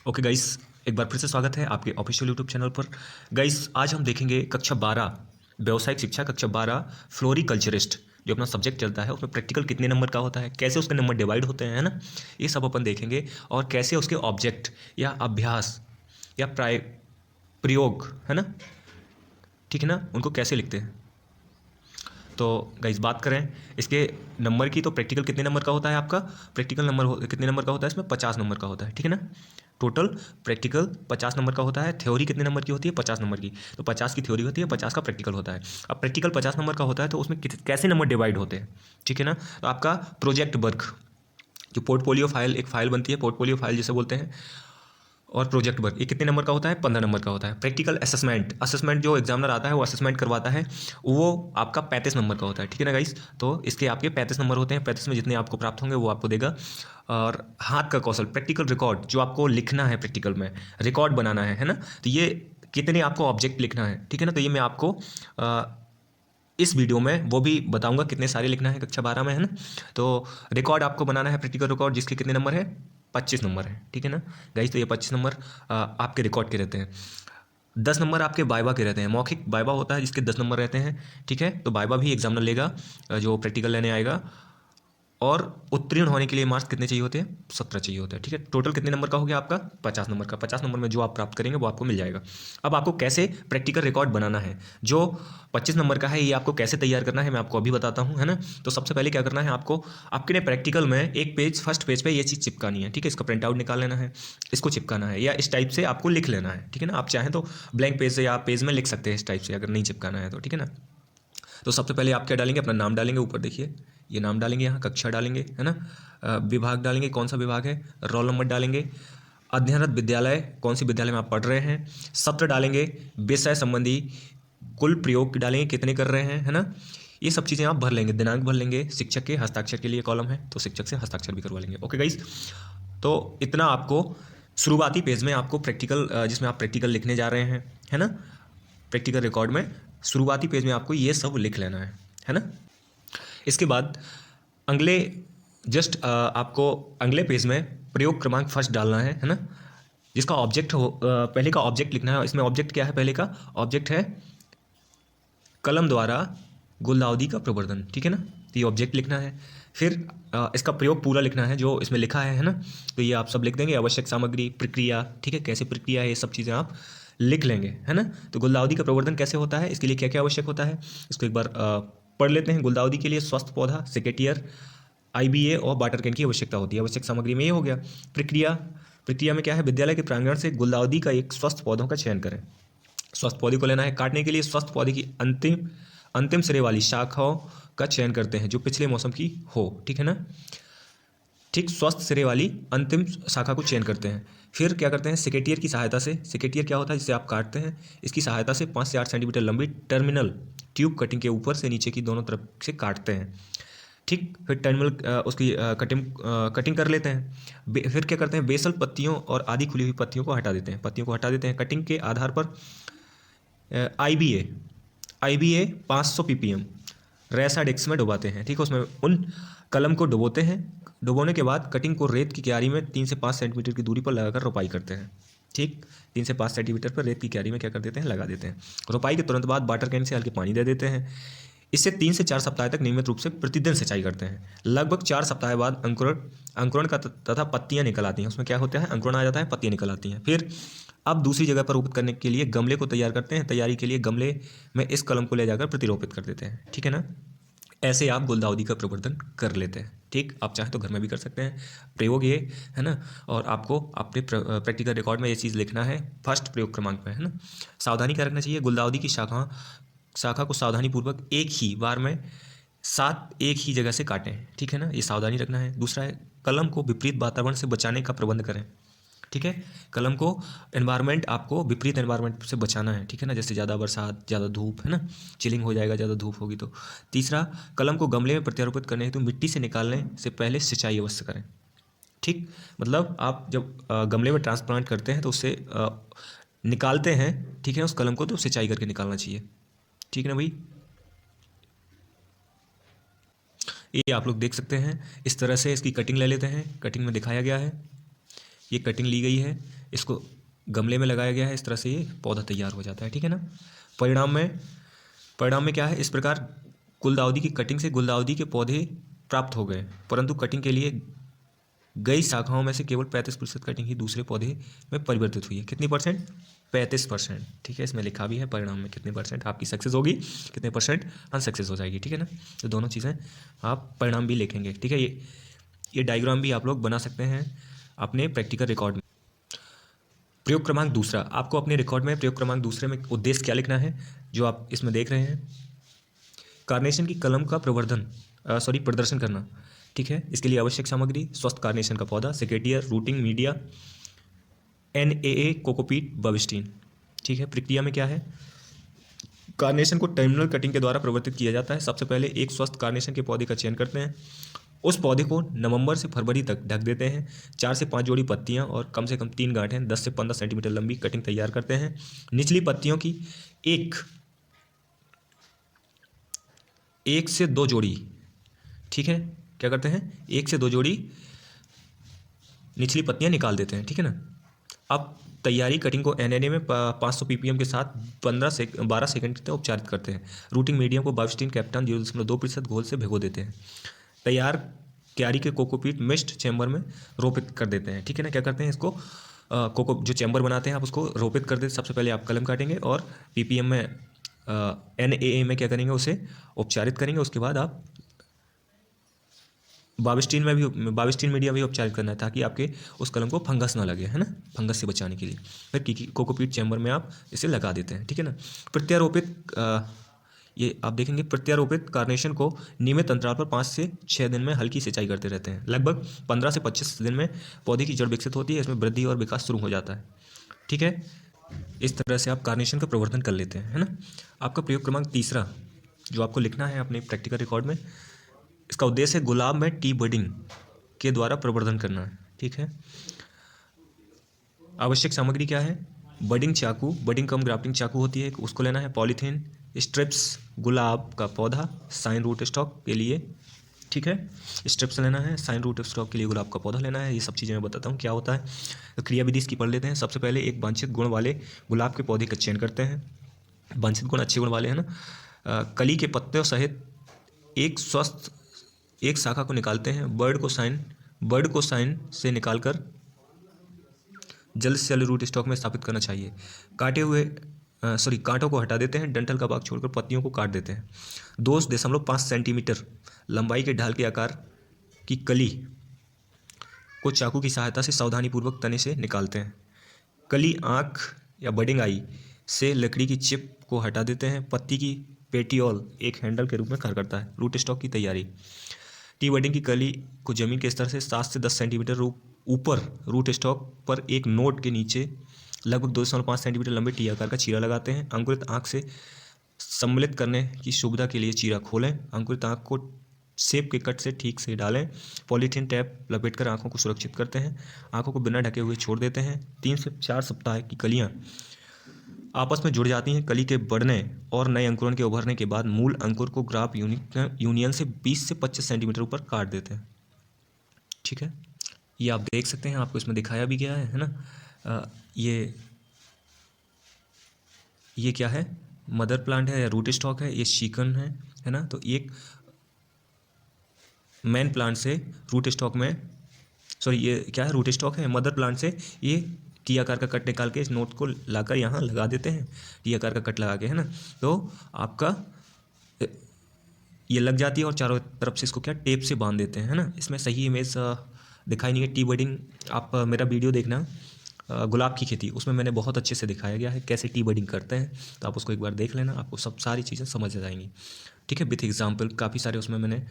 Okay guys, एक बार फिर से स्वागत है आपके ऑफिशियल यूट्यूब चैनल पर। गाइस, आज हम देखेंगे कक्षा 12 व्यावसायिक शिक्षा कक्षा 12 फ्लोरिकल्चरिस्ट जो अपना सब्जेक्ट चलता है उसमें प्रैक्टिकल कितने नंबर का होता है, कैसे उसके नंबर डिवाइड होते हैं, है ना। ये सब अपन देखेंगे और कैसे उसके ऑब्जेक्ट या अभ्यास या प्रयोग, है ना, ठीक है ना, उनको कैसे लिखते हैं। तो गाइस बात करें इसके नंबर की, तो प्रैक्टिकल कितने नंबर का होता है आपका, प्रैक्टिकल कितने नंबर का होता है इसमें, 50 नंबर का होता है, ठीक है ना। टोटल प्रैक्टिकल 50 नंबर का होता है। थ्योरी कितने नंबर की होती है, 50 नंबर की। तो 50 की थ्योरी होती है, 50 का प्रैक्टिकल होता है। अब प्रैक्टिकल 50 नंबर का होता है तो उसमें कैसे नंबर डिवाइड होते हैं, ठीक है ना। तो आपका प्रोजेक्ट वर्क, जो पोर्टफोलियो फाइल, एक फाइल बनती है पोर्टफोलियो फाइल जिसे बोलते हैं, और प्रोजेक्ट वर्क ये कितने नंबर का होता है, 15 नंबर का होता है। प्रैक्टिकल असेसमेंट, असेसमेंट जो एग्जामिनर आता है वो असेसमेंट करवाता है, वो आपका 35 नंबर का होता है, ठीक है ना गाइस। तो इसके आपके 35 नंबर होते हैं, 35 में जितने आपको प्राप्त होंगे वो आपको देगा। और हाथ का कौशल, प्रैक्टिकल रिकॉर्ड, जो आपको लिखना है प्रैक्टिकल में, रिकॉर्ड बनाना है ना। तो ये कितने आपको ऑब्जेक्ट लिखना है, ठीक है ना। तो ये मैं आपको इस वीडियो में वो भी बताऊंगा कितने सारे लिखना है कक्षा 12 में, है ना। तो रिकॉर्ड आपको बनाना है, प्रैक्टिकल रिकॉर्ड, जिसके कितने नंबर है, 25 नंबर है, ठीक है ना गाइस। तो ये 25 नंबर आपके रिकॉर्ड के रहते हैं। 10 नंबर आपके वाइवा के रहते हैं, मौखिक वाइवा होता है जिसके 10 नंबर रहते हैं, ठीक है। तो वाइवा भी एग्जामिनर लेगा जो प्रैक्टिकल लेने आएगा। और उत्तीर्ण होने के लिए मार्क्स कितने चाहिए होते हैं, 17 चाहिए होते हैं, ठीक है। टोटल कितने नंबर का हो गया आपका, 50 नंबर का। 50 नंबर में जो आप प्राप्त करेंगे वो आपको मिल जाएगा। अब आपको कैसे प्रैक्टिकल रिकॉर्ड बनाना है, जो 25 नंबर का है, ये आपको कैसे तैयार करना है मैं आपको अभी बताता हूँ, है ना। तो सबसे पहले क्या करना है आपको, आपके प्रैक्टिकल में एक पेज, फर्स्ट पेज पे ये चीज़ चिपकानी है, ठीक है। इसका प्रिंट आउट निकाल लेना है, इसको चिपकाना है, या इस टाइप से आपको लिख लेना है, ठीक है ना। आप चाहें तो ब्लैंक पेज से या पेज में लिख सकते हैं इस टाइप से, अगर नहीं चिपकाना है तो, ठीक है ना। तो सबसे पहले आप क्या डालेंगे, अपना नाम डालेंगे, ऊपर देखिए ये नाम डालेंगे, यहाँ कक्षा डालेंगे, है ना। विभाग डालेंगे, कौन सा विभाग है, रोल नंबर डालेंगे, अध्ययनरत विद्यालय, कौन सी विद्यालय में आप पढ़ रहे हैं, सत्र डालेंगे, विषय संबंधी कुल प्रयोग डालेंगे, कितने कर रहे हैं, है ना। ये सब चीज़ें आप भर लेंगे, दिनांक भर लेंगे, शिक्षक के हस्ताक्षर के लिए कॉलम है तो शिक्षक से हस्ताक्षर भी करवा लेंगे। ओके गाइस, तो इतना आपको शुरुआती पेज में आपको प्रैक्टिकल, जिसमें आप प्रैक्टिकल लिखने जा रहे हैं, है ना, प्रैक्टिकल रिकॉर्ड में शुरुआती पेज में आपको ये सब लिख लेना है ना। इसके बाद अगले आपको अगले पेज में प्रयोग क्रमांक फर्स्ट डालना है ना, जिसका ऑब्जेक्ट हो, पहले का ऑब्जेक्ट लिखना है। इसमें ऑब्जेक्ट क्या है, पहले का ऑब्जेक्ट है कलम द्वारा गुलदाउदी का प्रवर्धन, ठीक है ना। तो ये ऑब्जेक्ट लिखना है। फिर इसका प्रयोग पूरा लिखना है जो इसमें लिखा है ना। तो ये आप सब लिख देंगे, आवश्यक सामग्री, प्रक्रिया, ठीक है, कैसे प्रक्रिया है, ये सब चीज़ें आप लिख लेंगे, है ना। तो गुलदाउदी का प्रवर्धन कैसे होता है, इसके लिए क्या क्या आवश्यक होता है, इसको एक बार पढ़ लेते हैं। गुलदाउदी के लिए स्वस्थ पौधा, सेकेटियर, आईबीए और वाटर कैन की आवश्यकता होती है। आवश्यक सामग्री में ये हो गया। प्रक्रिया, प्रक्रिया में क्या है, विद्यालय के प्रांगण से गुलदाउदी का एक स्वस्थ पौधों का चयन करें। स्वस्थ पौधे को लेना है, काटने के लिए स्वस्थ पौधे की अंतिम अंतिम सिरे वाली शाखाओं का चयन करते हैं जो पिछले मौसम की हो, ठीक है ना। ठीक, स्वस्थ सिरे वाली अंतिम शाखा को चयन करते हैं। फिर क्या करते हैं, सेकेटियर की सहायता से, सेकेटियर क्या होता है जिसे आप काटते हैं, इसकी सहायता से 5 से 8 सेंटीमीटर लंबी टर्मिनल ट्यूब कटिंग के ऊपर से नीचे की दोनों तरफ से काटते हैं। ठीक, फिर टर्मिनल उसकी कटिंग कर लेते हैं। फिर क्या करते हैं, बेसल पत्तियों और आधी खुली हुई पत्तियों को हटा देते हैं, पत्तियों को हटा देते हैं। कटिंग के आधार पर आईबीए 500 पीपीएम रेसा डिस्क में डुबाते हैं, ठीक है। उसमें उन कलम को डुबोते हैं। डुबोने के बाद कटिंग को रेत की क्यारी में 3 से 5 सेंटीमीटर की दूरी पर लगाकर रोपाई करते हैं, ठीक। 3 से 5 सेंटीमीटर पर रेत की क्यारी में क्या कर देते हैं, लगा देते हैं। रोपाई के तुरंत बाद वाटर कैन से हल्के पानी दे देते हैं। इससे 3 से 4 सप्ताह तक नियमित रूप से प्रतिदिन सिंचाई करते हैं। लगभग 4 सप्ताह बाद अंकुरण अंकुरण का तथा पत्तियां निकल आती हैं। उसमें क्या होता है, अंकुरण आ जाता है, पत्तियां निकल आती हैं। फिर अब दूसरी जगह पर रोपित करने के लिए गमले को तैयार करते हैं। तैयारी के लिए गमले में इस कलम को ले जाकर प्रतिरोपित कर देते हैं, ठीक है ना। ऐसे आप गुलदाउदी का प्रवर्धन कर लेते हैं, ठीक। आप चाहें तो घर में भी कर सकते हैं प्रयोग ये, है ना। और आपको अपने प्रैक्टिकल रिकॉर्ड में ये चीज़ लिखना है फर्स्ट प्रयोग क्रमांक में, है ना। सावधानी क्या रखना चाहिए, गुलदाउदी की शाखा को सावधानीपूर्वक एक ही बार में 7 एक ही जगह से काटें, ठीक है ना, ये सावधानी रखना है। दूसरा है, कलम को विपरीत वातावरण से बचाने का प्रबंध करें, ठीक है। कलम को एनवायरनमेंट, आपको विपरीत एनवायरनमेंट से बचाना है, ठीक है ना, जैसे ज़्यादा बरसात, ज़्यादा धूप, है ना, चिलिंग हो जाएगा ज़्यादा धूप होगी तो। तीसरा, कलम को गमले में प्रत्यारोपित करने हेतु मिट्टी से निकालने से पहले सिंचाई अवश्य करें, ठीक। मतलब आप जब गमले में ट्रांसप्लांट करते हैं तो उससे निकालते हैं, ठीक है, उस कलम को तो सिंचाई करके निकालना चाहिए, ठीक है ना भाई। ये आप लोग देख सकते हैं, इस तरह से इसकी कटिंग ले लेते हैं। कटिंग में दिखाया गया है, ये कटिंग ली गई है। इसको गमले में लगाया गया है, इस तरह से ये पौधा तैयार हो जाता है, ठीक है ना। परिणाम में क्या है, इस प्रकार गुलदाउदी की कटिंग से गुलदाउदी के पौधे प्राप्त हो गए, परंतु कटिंग के लिए गई शाखाओं में से केवल 35% कटिंग ही दूसरे पौधे में परिवर्तित हुई है। कितनी परसेंट? 35%, ठीक है। इसमें लिखा भी है परिणाम में कितने परसेंट आपकी सक्सेस होगी, कितने परसेंट अनसक्सेस हो जाएगी, ठीक है ना। तो दोनों चीज़ें आप परिणाम भी लिखेंगे, ठीक है। ये डायग्राम भी आप लोग बना सकते हैं अपने प्रैक्टिकल रिकॉर्ड में। प्रयोग क्रमांक दूसरा, आपको अपने रिकॉर्ड में प्रयोग क्रमांक दूसरे में उद्देश्य क्या लिखना है, जो आप इसमें देख रहे हैं, कार्नेशन की कलम का प्रदर्शन करना, ठीक है। इसके लिए आवश्यक सामग्री: स्वस्थ कार्नेशन का पौधा, सेकेटियर, रूटिंग मीडिया, NaA, कोकोपीट, बविस्टीन, ठीक है। प्रक्रिया में क्या है, कार्नेशन को टर्मिनल कटिंग के द्वारा प्रवर्तित किया जाता है। सबसे पहले एक स्वस्थ कार्नेशन के पौधे का चयन करते हैं, उस पौधे को नवंबर से फरवरी तक ढक देते हैं। 4 से 5 जोड़ी पत्तियां और कम से कम 3 गांठें 10 से 15 सेंटीमीटर लंबी कटिंग तैयार करते हैं। निचली पत्तियों की एक से 2 जोड़ी, ठीक है, क्या करते हैं, 1 से 2 जोड़ी निचली पत्तियां निकाल देते हैं, ठीक है ना। अब तैयारी कटिंग को NaA में 500 ppm के साथ 12 सेकंड तक उपचारित करते हैं। रूटिंग मीडियम को बाविस्टीन कैप्टन 0.2% घोल से भिगो देते हैं। तैयार क्यारी के कोकोपीट मिस्ट चैम्बर में रोपित कर देते हैं, ठीक है ना। क्या करते हैं, इसको कोको जो चैम्बर बनाते हैं आप उसको रोपित कर देते। सबसे पहले आप कलम काटेंगे और PPM में NaA में क्या करेंगे, उसे उपचारित करेंगे। उसके बाद आप बाविस्टीन मीडिया भी उपचारित करना है, ताकि आपके उस कलम को फंगस ना लगे, है ना, फंगस से बचाने के लिए। फिर कोकोपीट चैम्बर में आप इसे लगा देते हैं, ठीक है ना। ये आप देखेंगे, प्रत्यारोपित कार्नेशन को नियमित अंतराल पर 5 से 6 दिन में हल्की सिंचाई करते रहते हैं। लगभग 15 से 25 दिन में पौधे की जड़ विकसित होती है, इसमें वृद्धि और विकास शुरू हो जाता है, ठीक है। इस तरह से आप कार्नेशन का प्रवर्धन कर लेते हैं, है ना। आपका प्रयोग क्रमांक तीसरा जो आपको लिखना है अपने प्रैक्टिकल रिकॉर्ड में, इसका उद्देश्य है गुलाब में टी बडिंग के द्वारा प्रवर्धन करना है, ठीक है। आवश्यक सामग्री क्या है, बडिंग चाकू, बडिंग कम ग्राफ्टिंग चाकू होती है, उसको लेना है। पॉलीथीन स्ट्रिप्स, गुलाब का पौधा, साइन रूट स्टॉक के लिए, ठीक है, स्ट्रिप्स लेना है। साइन रूट स्टॉक के लिए गुलाब का पौधा लेना है। ये सब चीज़ें मैं बताता हूँ क्या होता है। तो क्रियाविधि इसकी पढ़ लेते हैं। सबसे पहले एक वांछित गुण वाले गुलाब के पौधे का चयन करते हैं। वांछित गुण अच्छे गुण वाले, है ना। कली के पत्तों सहित एक शाखा को निकालते हैं। बर्ड को साइन से निकालकर जल्द से जल्द रूट स्टॉक में स्थापित करना चाहिए। कांटों को हटा देते हैं। डंठल का भाग छोड़कर पत्तियों को काट देते हैं। 2.5 सेंटीमीटर लंबाई के ढाल के आकार की कली को चाकू की सहायता से सावधानीपूर्वक तने से निकालते हैं। कली आँख या बडिंग आई से लकड़ी की चिप को हटा देते हैं। पत्ती की पेटियोल एक हैंडल के रूप में कार्य करता है। रूट स्टॉक की तैयारी, टी बडिंग की कली को जमीन के स्तर से 7 से 10 सेंटीमीटर ऊपर रूट स्टॉक पर एक नोट के नीचे लगभग 2.5 सेंटीमीटर लंबे टी आकार का चीरा लगाते हैं। अंकुरित आँख से सम्मिलित करने की सुविधा के लिए चीरा खोलें। अंकुरित आँख को सेब के कट से ठीक से डालें। पॉलीथीन टैप लपेटकर आँखों को सुरक्षित करते हैं। आँखों को बिना ढके हुए छोड़ देते हैं। 3 से 4 सप्ताह की कलियाँ आपस में जुड़ जाती हैं। कली के बढ़ने और नए अंकुरन के उभरने के बाद मूल अंकुर को ग्राफ यूनियन से 20 से 25 सेंटीमीटर ऊपर काट देते हैं, ठीक है। ये आप देख सकते हैं, आपको इसमें दिखाया भी गया है ना। ये क्या है, मदर प्लांट है या रूट स्टॉक है, ये शिकन है ना। तो एक मेन प्लांट से रूट स्टॉक में ये क्या है, रूट स्टॉक है। मदर प्लांट से ये टी आकार का कट निकाल के इस नोट को लाकर यहाँ लगा देते हैं, टी आकार का कट लगा के, है ना। तो आपका ये लग जाती है और चारों तरफ से इसको क्या टेप से बांध देते हैं, है ना। इसमें सही इमेज दिखाई नहीं है। टी बडिंग, आप मेरा वीडियो देखना गुलाब की खेती, उसमें मैंने बहुत अच्छे से दिखाया गया है कैसे टी बडिंग करते हैं। तो आप उसको एक बार देख लेना, आपको सब सारी चीज़ें समझ आ जाएंगी, ठीक है। विथ एग्जाम्पल काफ़ी सारे उसमें मैंने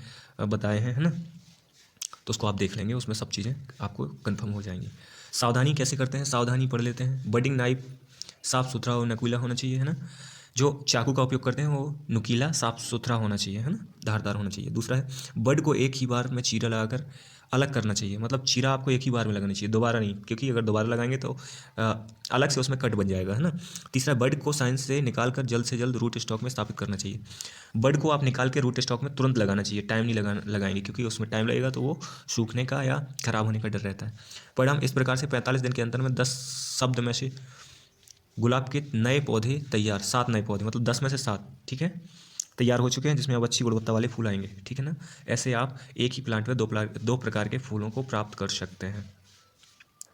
बताए हैं, है ना। तो उसको आप देख लेंगे, उसमें सब चीज़ें आपको कंफर्म हो जाएंगी। सावधानी कैसे करते हैं, सावधानी पढ़ लेते हैं। बडिंग नाइफ साफ़ सुथरा और नुकीला होना चाहिए, है ना। जो चाकू का उपयोग करते हैं वो नुकीला साफ सुथरा होना चाहिए, है ना, धारदार होना चाहिए। दूसरा है बड को एक ही बार में चीरा लगाकर अलग करना चाहिए, मतलब चीरा आपको एक ही बार में लगाना चाहिए, दोबारा नहीं, क्योंकि अगर दोबारा लगाएंगे तो अलग से उसमें कट बन जाएगा, है ना। तीसरा, बड को साइंस से निकाल कर जल्द से जल्द रूट स्टॉक में स्थापित करना चाहिए। बड को आप निकाल के रूट स्टॉक में तुरंत लगाना चाहिए, टाइम नहीं लगाएंगे, क्योंकि उसमें टाइम लगेगा तो वो सूखने का या खराब होने का डर रहता है। परिणाम इस प्रकार से 45 दिन के अंतर में 10 शब्द में से गुलाब के नए पौधे तैयार, 7 नए पौधे, मतलब 10 में से 7, ठीक है, तैयार हो चुके हैं, जिसमें अब अच्छी गुणवत्ता वाले फूल आएंगे, ठीक है ना। ऐसे आप एक ही प्लांट में दो प्रकार के फूलों को प्राप्त कर सकते हैं,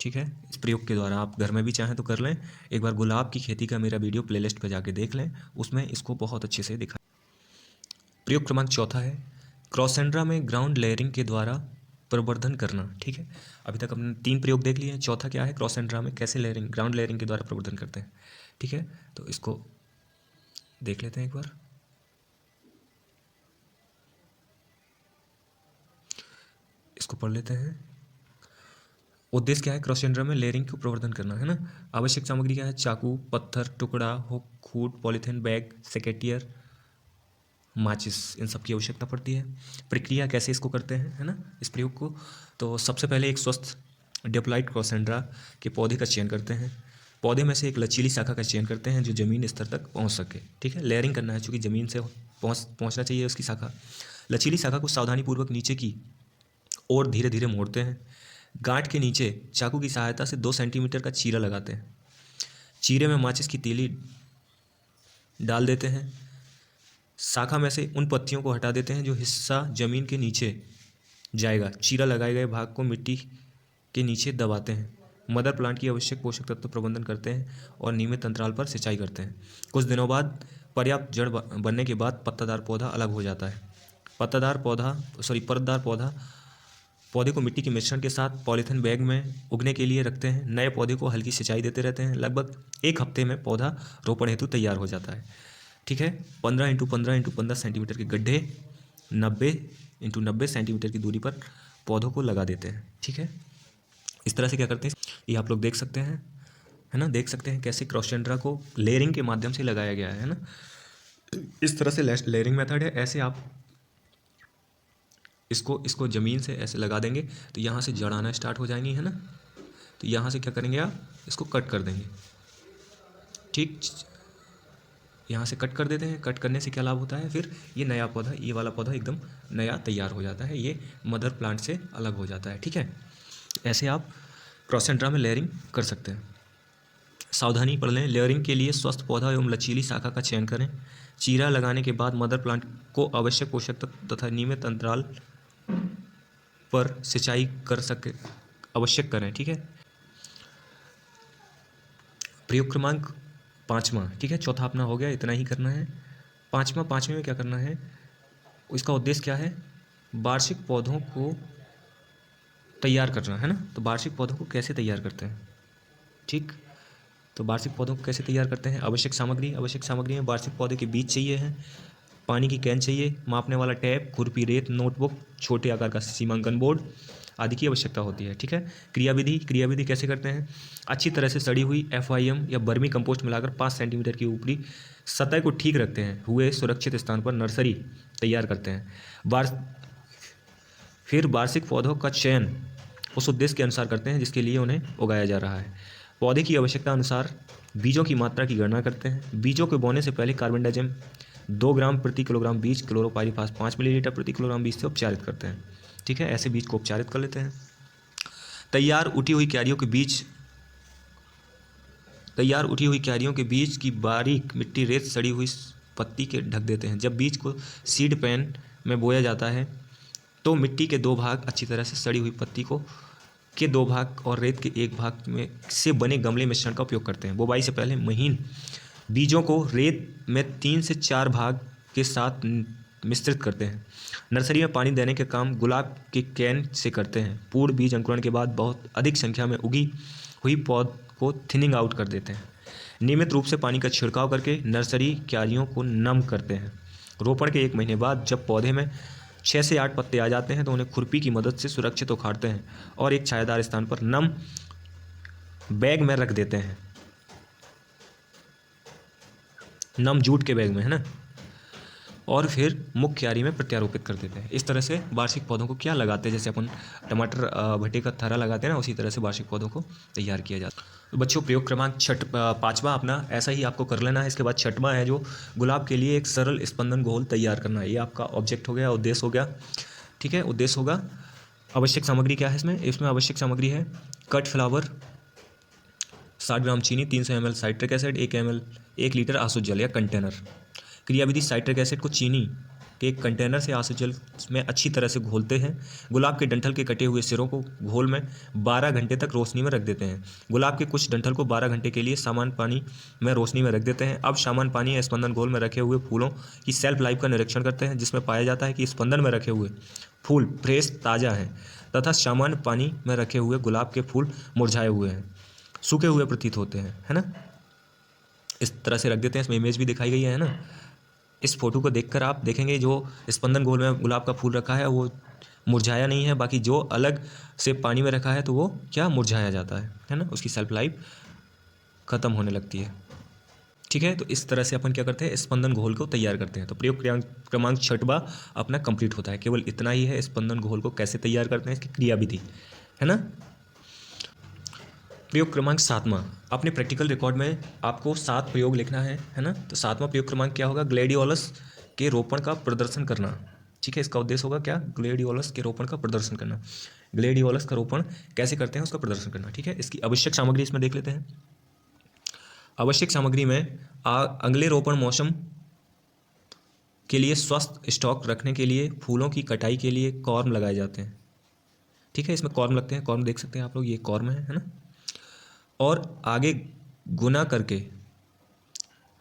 ठीक है। इस प्रयोग के द्वारा आप घर में भी चाहें तो कर लें। एक बार गुलाब की खेती का मेरा वीडियो प्लेलिस्ट पर जाके देख लें, उसमें इसको बहुत अच्छे से दिखा। प्रयोग क्रमांक चौथा है क्रॉसेंड्रा में ग्राउंड लेयरिंग के द्वारा प्रवर्धन करना, ठीक है। अभी तक हमने 3 प्रयोग देख लिए हैं, चौथा क्या है, क्रॉसेंड्रा में कैसे लेयरिंग, ग्राउंड लेयरिंग के द्वारा प्रवर्धन करते हैं, ठीक है। तो इसको देख लेते हैं एक बार। इसको पढ़ लेते हैं। उद्देश्य क्या है, क्रॉसेंड्रा में लेयरिंग को प्रवर्धन करना, है ना। आवश्यक सामग्री क्या है, चाकू, पत्थर, टुकड़ा, हुक, खूट, पॉलीथीन बैग, सेकेटियर, माचिस, इन सब की आवश्यकता पड़ती है। प्रक्रिया कैसे इसको करते हैं, है ना, इस प्रयोग को। तो सबसे पहले एक स्वस्थ डिप्लॉइड क्रॉसेंड्रा के पौधे का चयन करते हैं। पौधे में से एक लचीली शाखा का चयन करते हैं जो ज़मीन स्तर तक पहुंच सके, ठीक है। लेयरिंग करना है, चूँकि ज़मीन से पहुंचना चाहिए उसकी शाखा। लचीली शाखा को सावधानीपूर्वक नीचे की और धीरे धीरे मोड़ते हैं। गांठ के नीचे चाकू की सहायता से 2 सेंटीमीटर का चीरा लगाते हैं। चीरे में माचिस की तीली डाल देते हैं। शाखा में से उन पत्तियों को हटा देते हैं जो हिस्सा जमीन के नीचे जाएगा। चीरा लगाए गए भाग को मिट्टी के नीचे दबाते हैं। मदर प्लांट की आवश्यक पोषक तत्व प्रबंधन करते हैं और नियमित अंतराल पर सिंचाई करते हैं। कुछ दिनों बाद पर्याप्त जड़ बनने के बाद पत्तादार पौधा अलग हो जाता है। परतदार पौधा पौधे को मिट्टी के मिश्रण के साथ पॉलीथिन बैग में उगने के लिए रखते हैं। नए पौधे को हल्की सिंचाई देते रहते हैं। लगभग 1 हफ्ते में पौधा रोपण हेतु तैयार हो जाता है, ठीक है। 15x15x15 सेंटीमीटर के गड्ढे 90x90 सेंटीमीटर की दूरी पर पौधों को लगा देते हैं, ठीक है। इस तरह से क्या करते हैं, ये आप लोग देख सकते हैं, है ना, देख सकते हैं कैसे क्रॉसेंड्रा को लेयरिंग के माध्यम से लगाया गया है ना। इस तरह से लेयरिंग मेथड है। ऐसे आप इसको ज़मीन से ऐसे लगा देंगे तो यहाँ से जड़ आना स्टार्ट हो जाएंगी, है ना। तो यहाँ से क्या करेंगे, आप इसको कट कर देंगे, ठीक। यहाँ से कट कर देते हैं। कट करने से क्या लाभ होता है, फिर ये नया पौधा, ये वाला पौधा एकदम नया तैयार हो जाता है, ये मदर प्लांट से अलग हो जाता है, ठीक है। ऐसे आप क्रॉसेंड्रा में लेयरिंग कर सकते हैं। सावधानी पढ़ लें, लेयरिंग के लिए स्वस्थ पौधा एवं लचीली शाखा का चयन करें। चीरा लगाने के बाद मदर प्लांट को आवश्यक पोषक तत्व तथा नियमित अंतराल पर सिंचाई कर सके आवश्यक करें, ठीक है। प्रयोग क्रमांक 5वां, ठीक है। चौथा अपना हो गया, इतना ही करना है। पाँचवें में क्या करना है, इसका उद्देश्य क्या है, वार्षिक पौधों को तैयार करना, है ना। तो वार्षिक पौधों को कैसे तैयार करते हैं, ठीक। तो वार्षिक पौधों को कैसे तैयार करते हैं, आवश्यक सामग्री में वार्षिक पौधे के बीज चाहिए हैं, पानी की कैन चाहिए, मापने वाला टैप, खुरपी, रेत, नोटबुक, छोटे आकार का सीमांकन बोर्ड आदि की आवश्यकता होती है, ठीक है। क्रियाविधि कैसे करते हैं, अच्छी तरह से सड़ी हुई FIM या बर्मी कंपोस्ट मिलाकर 5 सेंटीमीटर की ऊपरी सतह को ठीक रखते हैं हुए सुरक्षित स्थान पर नर्सरी तैयार करते हैं। फिर वार्षिक पौधों का चयन उस उद्देश्य के अनुसार करते हैं जिसके लिए उन्हें उगाया जा रहा है। पौधे की आवश्यकता अनुसार बीजों की मात्रा की गणना करते हैं। बीजों को बोने से पहले कार्बेंडाजिम 2 ग्राम प्रति किलोग्राम बीज, क्लोरोपाइरीफास 5 मिलीलीटर प्रति किलोग्राम बीज से उपचारित करते हैं, ठीक है। ऐसे बीज को उपचारित कर लेते हैं। तैयार उठी हुई क्यारियों के बीज की बारीक मिट्टी, रेत, सड़ी हुई पत्ती के ढक देते हैं। जब बीज को सीड पैन में बोया जाता है तो मिट्टी के 2 भाग अच्छी तरह से सड़ी हुई पत्ती के 2 भाग और रेत के 1 भाग में से बने गमले मिश्रण का उपयोग करते हैं। बुवाई से पहले महीन बीजों को रेत में 3 से 4 भाग के साथ मिश्रित करते हैं। नर्सरी में पानी देने के काम गुलाब के कैन से करते हैं। पूर्ण बीज अंकुरण के बाद बहुत अधिक संख्या में उगी हुई पौध को थिनिंग आउट कर देते हैं। नियमित रूप से पानी का छिड़काव करके नर्सरी क्यारियों को नम करते हैं। रोपण के 1 महीने बाद जब पौधे में 6 से 8 पत्ते आ जाते हैं तो उन्हें खुरपी की मदद से सुरक्षित उखाड़ते हैं और एक छायादार स्थान पर नम बैग में रख देते हैं। नम जूट के बैग में, है ना, और फिर मुख्य क्यारी में प्रत्यारोपित कर देते हैं। इस तरह से वार्षिक पौधों को क्या लगाते हैं, जैसे अपन टमाटर भट्टे का थरा लगाते हैं ना, उसी तरह से वार्षिक पौधों को तैयार किया जाता है। तो बच्चों प्रयोग क्रमांक पाँचवा अपना ऐसा ही आपको कर लेना है। इसके बाद छठवां है जो गुलाब के लिए एक सरल स्पंदन घोल तैयार करना है। ये आपका ऑब्जेक्ट हो गया, उद्देश्य हो गया, ठीक है। उद्देश्य होगा, आवश्यक सामग्री क्या है इसमें आवश्यक सामग्री है कट फ्लावर, 60 ग्राम चीनी, 300 ml साइट्रिक एसिड, 1 लीटर आसुत जल या कंटेनर। क्रियाविधि, साइट्रिक एसिड को चीनी के एक कंटेनर से आसुत जल में अच्छी तरह से घोलते हैं। गुलाब के डंठल के कटे हुए सिरों को घोल में 12 घंटे तक रोशनी में रख देते हैं। गुलाब के कुछ डंठल को 12 घंटे के लिए सामान्य पानी में रोशनी में रख देते हैं। अब सामान्य पानी या स्पंदन घोल में रखे हुए फूलों की सेल्फ लाइफ का निरीक्षण करते हैं, जिसमें पाया जाता है कि स्पंदन में रखे हुए फूल फ्रेश ताज़ा हैं तथा सामान्य पानी में रखे हुए गुलाब के फूल मुरझाए हुए हैं, सूखे हुए प्रतीत होते हैं, है ना। इस तरह से रख देते हैं। इसमें इमेज भी दिखाई गई है ना। इस फोटो को देखकर आप देखेंगे जो स्पंदन घोल में गुलाब का फूल रखा है वो मुरझाया नहीं है, बाकी जो अलग से पानी में रखा है तो वो क्या मुरझाया जाता है ना, उसकी सेल्फ लाइफ ख़त्म होने लगती है, ठीक है। तो इस तरह से अपन क्या करते हैं, स्पंदन घोल को तैयार करते हैं। तो प्रयोग क्रमांक छठवां अपना कंप्लीट होता है। केवल इतना ही है, स्पंदन घोल को कैसे तैयार करते हैं, इसकी क्रियाविधि, है ना। प्रयोग क्रमांक सातवां, अपने प्रैक्टिकल रिकॉर्ड में आपको 7 प्रयोग लिखना है ना। तो 7वां प्रयोग क्रमांक क्या होगा, ग्लेडियोलस के रोपण का प्रदर्शन करना, ठीक है। इसका उद्देश्य होगा क्या, ग्लेडियोलस के रोपण का प्रदर्शन करना। ग्लेडियोलस का रोपण कैसे करते हैं उसका प्रदर्शन करना, ठीक है। इसकी आवश्यक सामग्री इसमें देख लेते हैं। आवश्यक सामग्री में अगले रोपण मौसम के लिए स्वस्थ स्टॉक रखने के लिए फूलों की कटाई के लिए कॉर्म लगाए जाते हैं, ठीक है। इसमें कॉर्म लगते हैं, कॉर्म देख सकते हैं आप लोग, ये कॉर्म है ना। और आगे गुना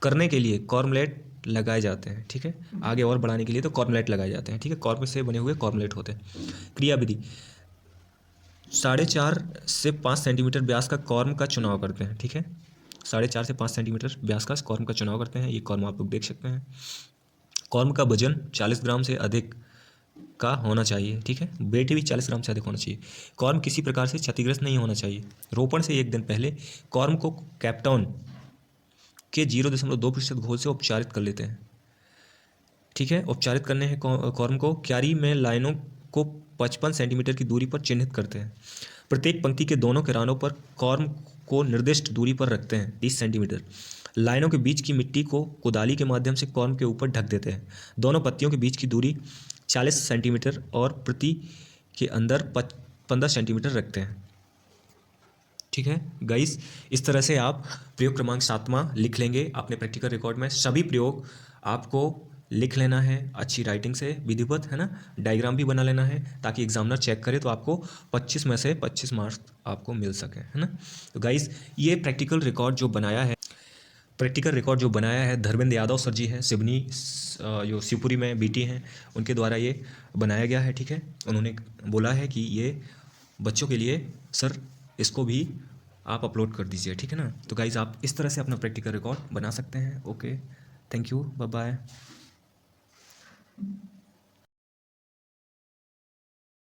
करने के लिए कॉर्मलेट लगाए जाते हैं, ठीक है। आगे और बढ़ाने के लिए तो कॉर्मलेट लगाए जाते हैं, ठीक है। कॉर्म से बने हुए कॉर्मलेट होते हैं। क्रियाविधि, 4.5 से 5 सेंटीमीटर व्यास का कॉर्म का चुनाव करते हैं, ठीक है। 4.5 से 5 सेंटीमीटर व्यास का कॉर्म का चुनाव करते हैं। ये कॉर्म आप लोग देख सकते हैं। कॉर्म का वजन 40 ग्राम से अधिक का होना चाहिए, ठीक है। वेट भी 40 ग्राम से अधिक होना चाहिए। कॉर्म किसी प्रकार से क्षतिग्रस्त नहीं होना चाहिए। रोपण से 1 दिन पहले कॉर्म को कैप्टॉन के 0.2% घोल से उपचारित कर लेते हैं, ठीक है। उपचारित करने हैं कॉर्म को। क्यारी में लाइनों को 55 सेंटीमीटर की दूरी पर चिन्हित करते हैं। प्रत्येक पंक्ति के दोनों किनारों पर कॉर्म को निर्दिष्ट दूरी पर रखते हैं, 30 सेंटीमीटर। लाइनों के बीच की मिट्टी को कुदाली के माध्यम से कॉर्म के ऊपर ढक देते हैं। दोनों पत्तियों के बीच की दूरी 40 सेंटीमीटर और प्रति के अंदर 15 सेंटीमीटर रखते हैं, ठीक है गाइस। इस तरह से आप प्रयोग क्रमांक 7वां लिख लेंगे अपने प्रैक्टिकल रिकॉर्ड में। सभी प्रयोग आपको लिख लेना है अच्छी राइटिंग से, विधिवत, है ना। डायग्राम भी बना लेना है ताकि एग्जामिनर चेक करे तो आपको 25 में से 25 मार्क्स आपको मिल सके, है ना। तो गाइस ये प्रैक्टिकल रिकॉर्ड जो बनाया है धर्मेंद्र यादव सर जी हैं, सिवनी जो शिवपुरी में बीटी हैं, उनके द्वारा ये बनाया गया है, ठीक है। उन्होंने बोला है कि ये बच्चों के लिए सर इसको भी आप अपलोड कर दीजिए, ठीक है ना। तो गाइज़ आप इस तरह से अपना प्रैक्टिकल रिकॉर्ड बना सकते हैं। Okay, thank you, bye bye.